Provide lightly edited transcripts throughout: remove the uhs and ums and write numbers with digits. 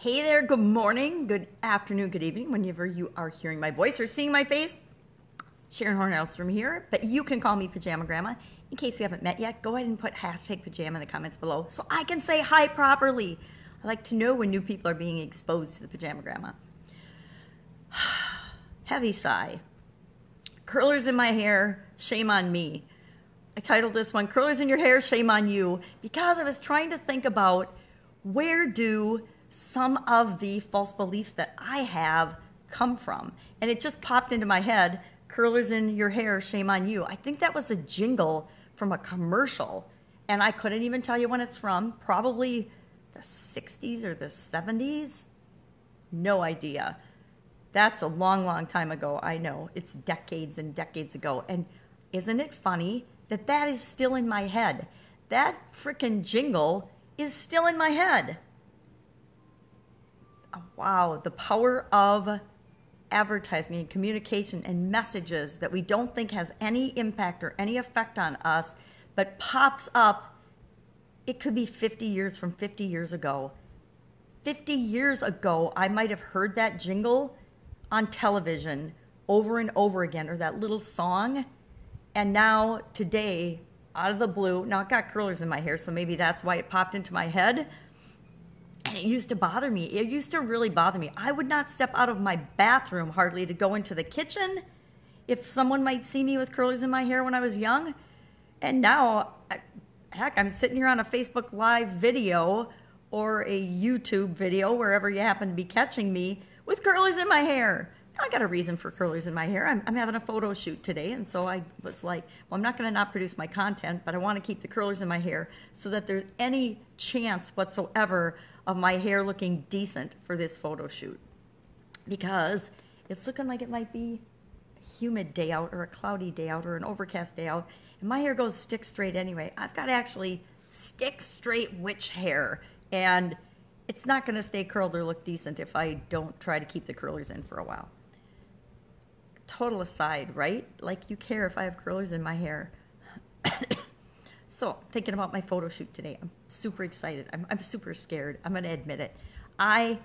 Hey there, good morning, good afternoon, good evening, whenever you are hearing my voice or seeing my face. Sharon Horne-Ellstrom here, but you can call me Pajama Grandma. In case we haven't met yet, go ahead and put hashtag pajama in the comments below so I can say hi properly. I like to know when new people are being exposed to the Pajama Grandma. Heavy sigh. Curlers in my hair, shame on me. I titled this one, Curlers in Your Hair, Shame on You, because I was trying to think about where do some of the false beliefs that I have come from. And it just popped into my head, curlers in your hair, shame on you. I think that was a jingle from a commercial, and I couldn't even tell you when it's from, probably the 60s or the 70s. No idea. That's a long, long time ago, I know. It's decades and decades ago. And isn't it funny that that is still in my head? That frickin' jingle is still in my head. Wow, the power of advertising and communication and messages that we don't think has any impact or any effect on us, but pops up. It could be 50 years from 50 years ago. 50 years ago, I might have heard that jingle on television over and over again, or that little song. And now, today, out of the blue, now I've got curlers in my hair, so maybe that's why it popped into my head. And it used to bother me. It used to really bother me. I would not step out of my bathroom hardly to go into the kitchen if someone might see me with curlers in my hair when I was young. And now, heck, I'm sitting here on a Facebook Live video or a YouTube video, wherever you happen to be catching me, with curlers in my hair. Now, I got a reason for curlers in my hair. I'm having a photo shoot today, and so I was like, well, I'm not going to not produce my content, but I want to keep the curlers in my hair so that there's any chance whatsoever of my hair looking decent for this photo shoot, because it's looking like it might be a humid day out or a cloudy day out or an overcast day out, and my hair goes stick straight anyway. I've got actually stick straight witch hair, and it's not going to stay curled or look decent if I don't try to keep the curlers in for a while. Total aside, right? Like you care if I have curlers in my hair. So, thinking about my photo shoot today, I'm super excited. I'm super scared. I'm going to admit it. I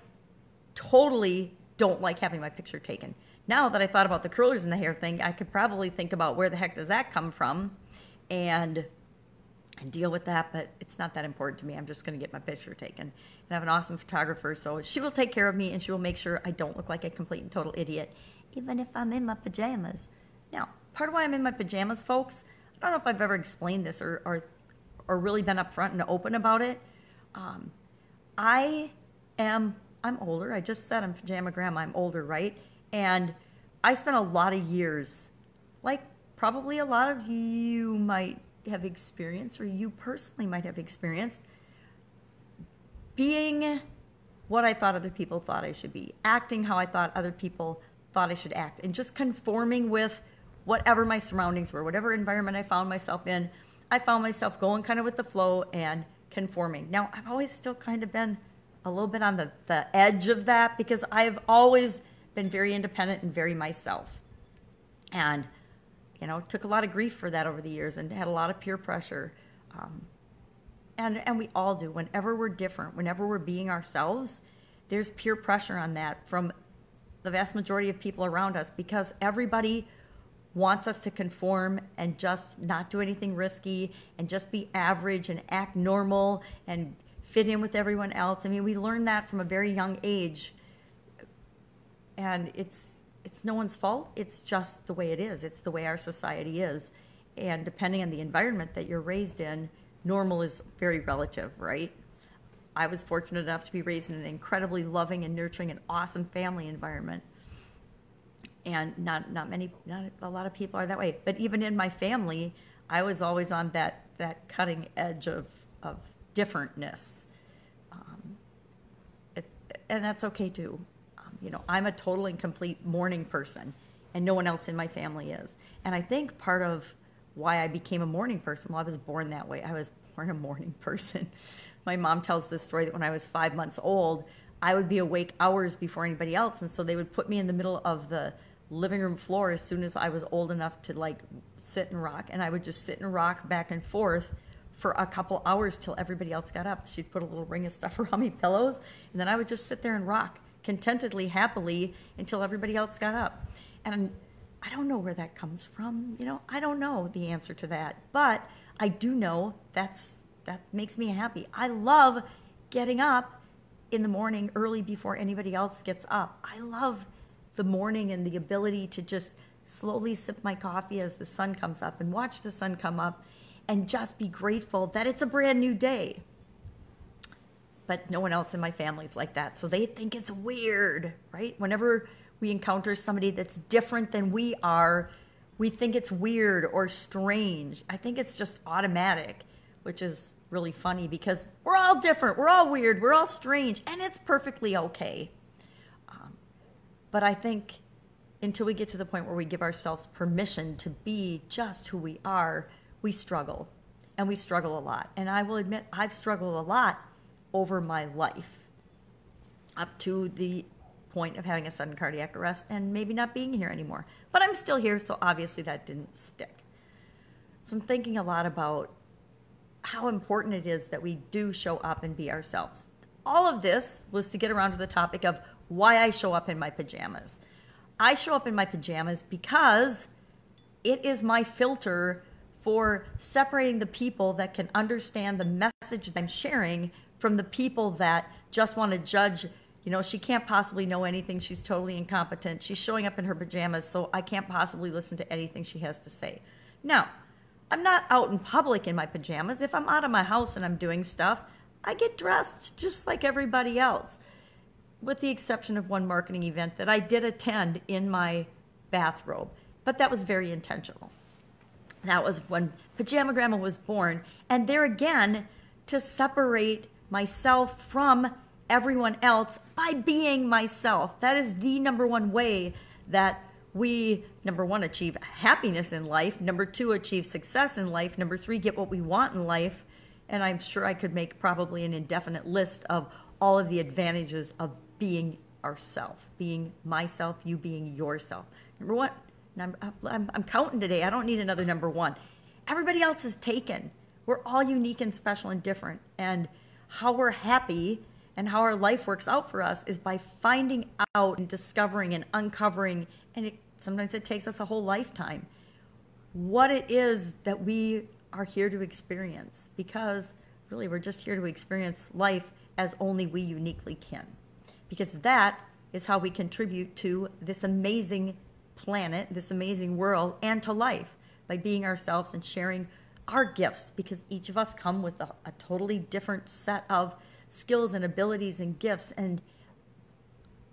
totally don't like having my picture taken. Now that I thought about the curlers in the hair thing, I could probably think about where the heck does that come from and deal with that, but it's not that important to me. I'm just going to get my picture taken. And I have an awesome photographer, so she will take care of me, and she will make sure I don't look like a complete and total idiot, even if I'm in my pajamas. Now, part of why I'm in my pajamas, folks, I don't know if I've ever explained this or really been upfront and open about it. I'm older. I just said I'm Pajama Grandma. I'm older, right? And I spent a lot of years, like probably a lot of you might have experienced, or you personally might have experienced, being what I thought other people thought I should be, acting how I thought other people thought I should act, and just conforming with whatever my surroundings were, whatever environment I found myself in. I found myself going kind of with the flow and conforming. Now, I've always still kind of been a little bit on the edge of that, because I've always been very independent and very myself. And, you know, took a lot of grief for that over the years and had a lot of peer pressure. And we all do. Whenever we're different, whenever we're being ourselves, there's peer pressure on that from the vast majority of people around us, because everybody wants us to conform and just not do anything risky and just be average and act normal and fit in with everyone else. I mean, we learn that from a very young age, and it's no one's fault. It's just the way it is. It's the way our society is. And depending on the environment that you're raised in, normal is very relative, right? I was fortunate enough to be raised in an incredibly loving and nurturing and awesome family environment. And not a lot of people are that way. But even in my family, I was always on that cutting edge of differentness. And that's okay too. You know, I'm a total and complete morning person, and no one else in my family is. And I think part of why I became a morning person, well, I was born that way. I was born a morning person. My mom tells this story that when I was 5 months old, I would be awake hours before anybody else, and so they would put me in the middle of the living room floor as soon as I was old enough to like sit and rock, and I would just sit and rock back and forth for a couple hours till everybody else got up. She'd put a little ring of stuff around me, pillows, and then I would just sit there and rock contentedly, happily until everybody else got up. And I don't know where that comes from. I don't know the answer to that, but I do know that makes me happy. I love getting up in the morning early before anybody else gets up. I love the morning and the ability to just slowly sip my coffee as the sun comes up and watch the sun come up and just be grateful that it's a brand new day. But no one else in my family's like that, so they think it's weird, right? Whenever we encounter somebody that's different than we are, we think it's weird or strange. I think it's just automatic, which is really funny because we're all different, we're all weird, we're all strange, and it's perfectly okay. But I think until we get to the point where we give ourselves permission to be just who we are, we struggle, and we struggle a lot. And I will admit, I've struggled a lot over my life, up to the point of having a sudden cardiac arrest and maybe not being here anymore. But I'm still here, so obviously that didn't stick. So I'm thinking a lot about how important it is that we do show up and be ourselves. All of this was to get around to the topic of why I show up in my pajamas. I show up in my pajamas because it is my filter for separating the people that can understand the message that I'm sharing from the people that just want to judge. She can't possibly know anything. She's totally incompetent. She's showing up in her pajamas, so I can't possibly listen to anything she has to say. Now, I'm not out in public in my pajamas. If I'm out of my house and I'm doing stuff, I get dressed just like everybody else, with the exception of one marketing event that I did attend in my bathrobe, but that was very intentional. That was when Pajama Grandma was born, and there again, to separate myself from everyone else by being myself. That is the number one way that we, number one, achieve happiness in life, number two, achieve success in life, number three, get what we want in life, and I'm sure I could make probably an indefinite list of all of the advantages of being ourself, being myself, you being yourself. Number one, I'm counting today. I don't need another number one. Everybody else is taken. We're all unique and special and different. And how we're happy and how our life works out for us is by finding out and discovering and uncovering, and sometimes it takes us a whole lifetime, what it is that we are here to experience. Because really, we're just here to experience life as only we uniquely can. Because that is how we contribute to this amazing planet, this amazing world, and to life, by being ourselves and sharing our gifts, because each of us come with a totally different set of skills and abilities and gifts and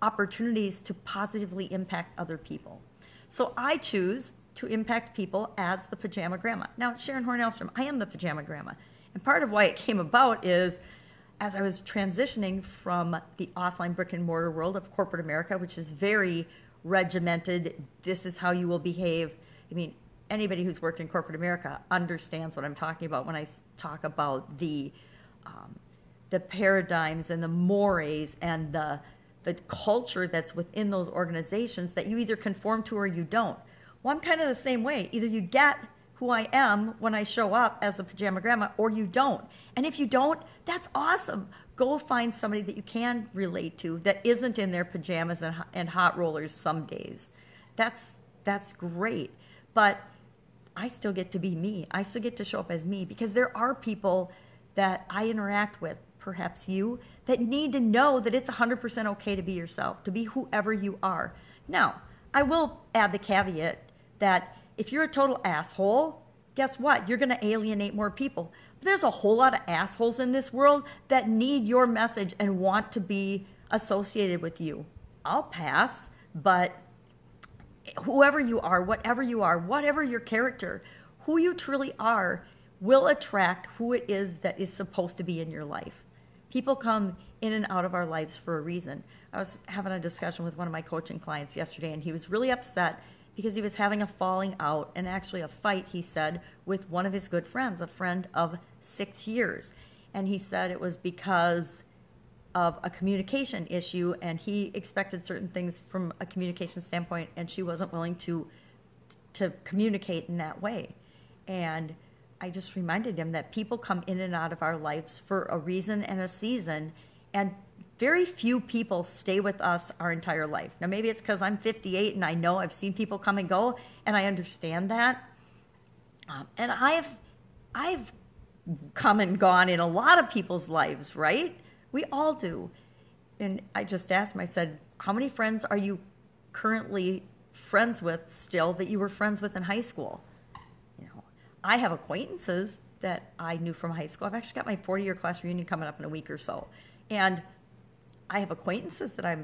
opportunities to positively impact other people. So I choose to impact people as the Pajama Grandma. Now, Sharon Horne-Ellstrom, I am the Pajama Grandma. And part of why it came about is as I was transitioning from the offline brick and mortar world of corporate America, which is very regimented, this is how you will behave. I mean, anybody who's worked in corporate America understands what I'm talking about when I talk about the paradigms and the mores and the culture that's within those organizations that you either conform to or you don't. Well, I'm kind of the same way. Either you get who I am when I show up as the Pajama Grandma, or you don't. And if you don't, that's awesome. Go find somebody that you can relate to that isn't in their pajamas and hot rollers some days. That's great. But I still get to be me. I still get to show up as me, because there are people that I interact with, perhaps you, that need to know that it's 100% okay to be yourself, to be whoever you are. Now, I will add the caveat that if you're a total asshole, guess what? You're going to alienate more people. But there's a whole lot of assholes in this world that need your message and want to be associated with you. I'll pass, but whoever you are, whatever your character, who you truly are will attract who it is that is supposed to be in your life. People come in and out of our lives for a reason. I was having a discussion with one of my coaching clients yesterday, and he was really upset because he was having a falling out, and actually a fight, he said, with one of his good friends, a friend of 6 years. And he said it was because of a communication issue, and he expected certain things from a communication standpoint, and she wasn't willing to communicate in that way. And I just reminded him that people come in and out of our lives for a reason and a season, and very few people stay with us our entire life. Now, maybe it's because I'm 58 and I know I've seen people come and go, and I understand that. And I've come and gone in a lot of people's lives, right? We all do. And I just asked him, I said, how many friends are you currently friends with still that you were friends with in high school? You know, I have acquaintances that I knew from high school. I've actually got my 40-year class reunion coming up in a week or so. And I have acquaintances that I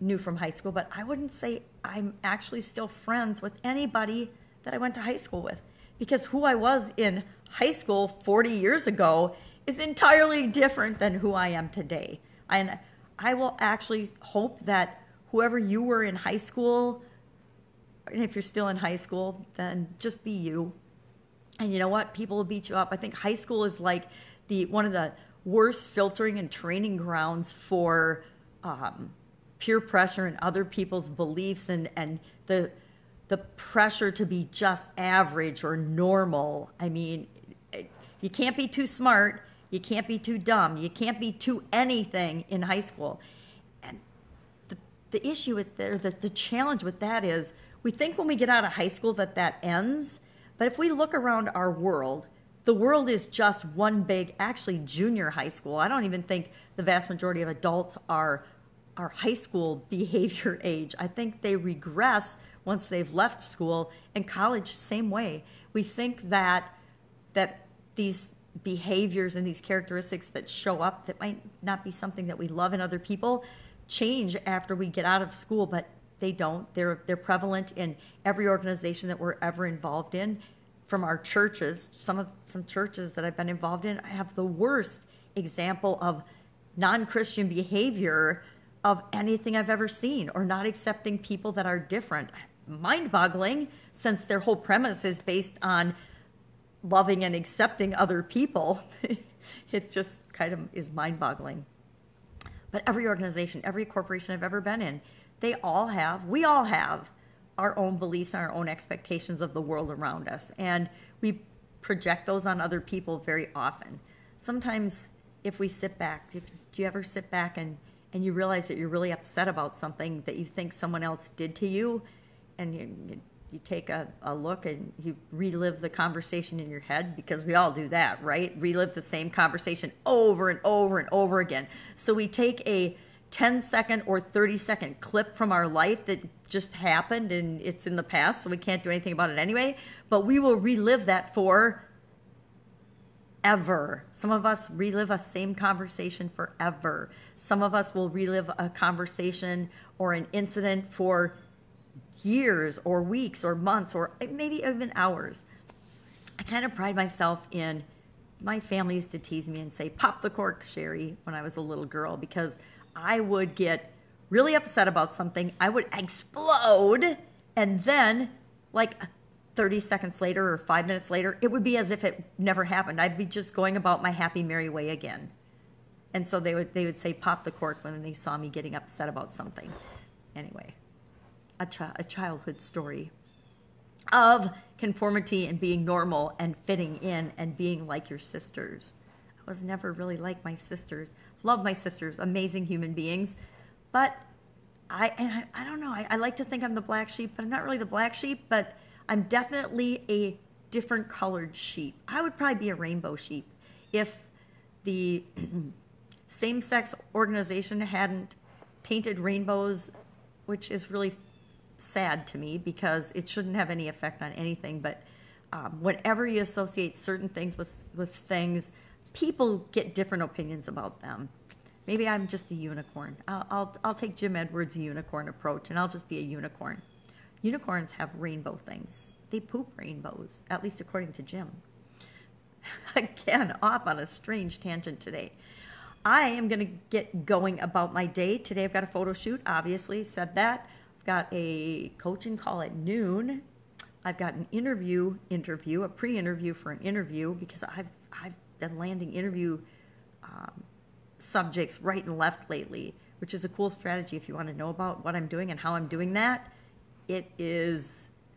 knew from high school, but I wouldn't say I'm actually still friends with anybody that I went to high school with, because who I was in high school 40 years ago is entirely different than who I am today. And I will actually hope that whoever you were in high school, and if you're still in high school, then just be you. And you know what? People will beat you up. I think high school is like one of the worst filtering and training grounds for peer pressure and other people's beliefs, and the pressure to be just average or normal. I mean, you can't be too smart, you can't be too dumb, you can't be too anything in high school. And the issue with the challenge with that is, we think when we get out of high school that ends, but if we look around our world, the world is just one big, actually, junior high school. I don't even think the vast majority of adults are high school behavior age. I think they regress once they've left school, and college, same way. We think that these behaviors and these characteristics that show up that might not be something that we love in other people change after we get out of school, but they don't. They're prevalent in every organization that we're ever involved in. From our churches, some churches that I've been involved in, I have the worst example of non-Christian behavior of anything I've ever seen, or not accepting people that are different. Mind-boggling, since their whole premise is based on loving and accepting other people. It just kind of is mind-boggling. But every organization, every corporation I've ever been in, we all have our own beliefs and our own expectations of the world around us. And we project those on other people very often. Sometimes if we sit back, do you ever sit back and you realize that you're really upset about something that you think someone else did to you, and you take a look and you relive the conversation in your head, because we all do that, right? Relive the same conversation over and over and over again. So we take a 10-second or 30-second clip from our life that just happened and it's in the past, so we can't do anything about it anyway, but we will relive that for ever. Some of us relive a same conversation forever. Some of us will relive a conversation or an incident for years or weeks or months or maybe even hours. I kind of pride myself in, my family used to tease me and say, "Pop the cork, Sherry," when I was a little girl, because I would get really upset about something, I would explode, and then like 30 seconds later or 5 minutes later, it would be as if it never happened. I'd be just going about my happy, merry way again. And so they would say, "Pop the cork," when they saw me getting upset about something. Anyway, a childhood story of conformity and being normal and fitting in and being like your sisters. I was never really like my sisters. Love my sisters, amazing human beings. But I don't know, I like to think I'm the black sheep, but I'm not really the black sheep, but I'm definitely a different colored sheep. I would probably be a rainbow sheep if the same-sex organization hadn't tainted rainbows, which is really sad to me because it shouldn't have any effect on anything. But whenever you associate certain things with things, people get different opinions about them. Maybe I'm just a unicorn. I'll take Jim Edwards' unicorn approach, and I'll just be a unicorn. Unicorns have rainbow things. They poop rainbows, at least according to Jim. Again, off on a strange tangent today. I am going to get going about my day. Today I've got a photo shoot, obviously, said that. I've got a coaching call at noon. I've got an interview, a pre-interview for an interview, because I've been landing interview subjects right and left lately, which is a cool strategy if you want to know about what I'm doing and how I'm doing that. It is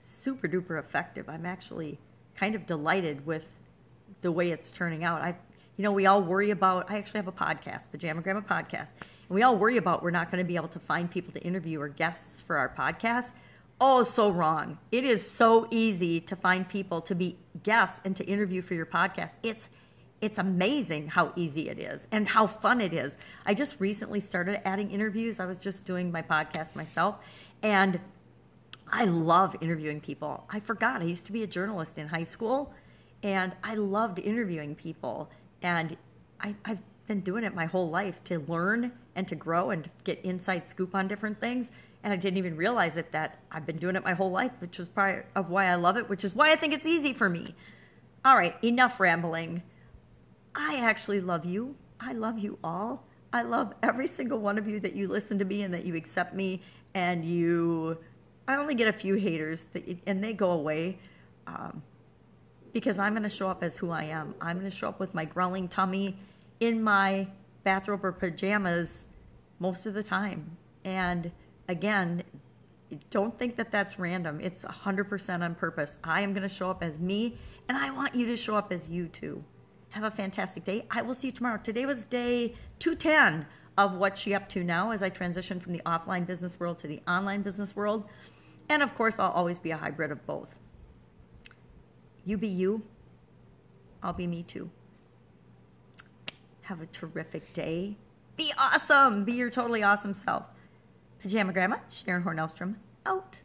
super duper effective. I'm actually kind of delighted with the way it's turning out. We all worry about, I actually have a podcast, Pajama Grandma Podcast, and we all worry about we're not going to be able to find people to interview or guests for our podcast. Oh, so wrong. It is so easy to find people to be guests and to interview for your podcast. It's amazing how easy it is and how fun it is. I just recently started adding interviews. I was just doing my podcast myself, and I love interviewing people. I forgot. I used to be a journalist in high school, and I loved interviewing people. And I've been doing it my whole life to learn and to grow and to get inside scoop on different things. And I didn't even realize it, that I've been doing it my whole life, which is part of why I love it, which is why I think it's easy for me. All right, enough rambling. I actually love you. I love you all. I love every single one of you that you listen to me and that you accept me. And I only get a few haters, and they go away because I'm going to show up as who I am. I'm going to show up with my growling tummy in my bathrobe or pajamas most of the time. And again, don't think that that's random. It's 100% on purpose. I am going to show up as me, and I want you to show up as you too. Have a fantastic day. I will see you tomorrow. Today was day 210 of What's She Up To Now as I transition from the offline business world to the online business world. And of course, I'll always be a hybrid of both. You be you. I'll be me too. Have a terrific day. Be awesome. Be your totally awesome self. Pajama Grandma, Sharon Horne-Ellstrom, out.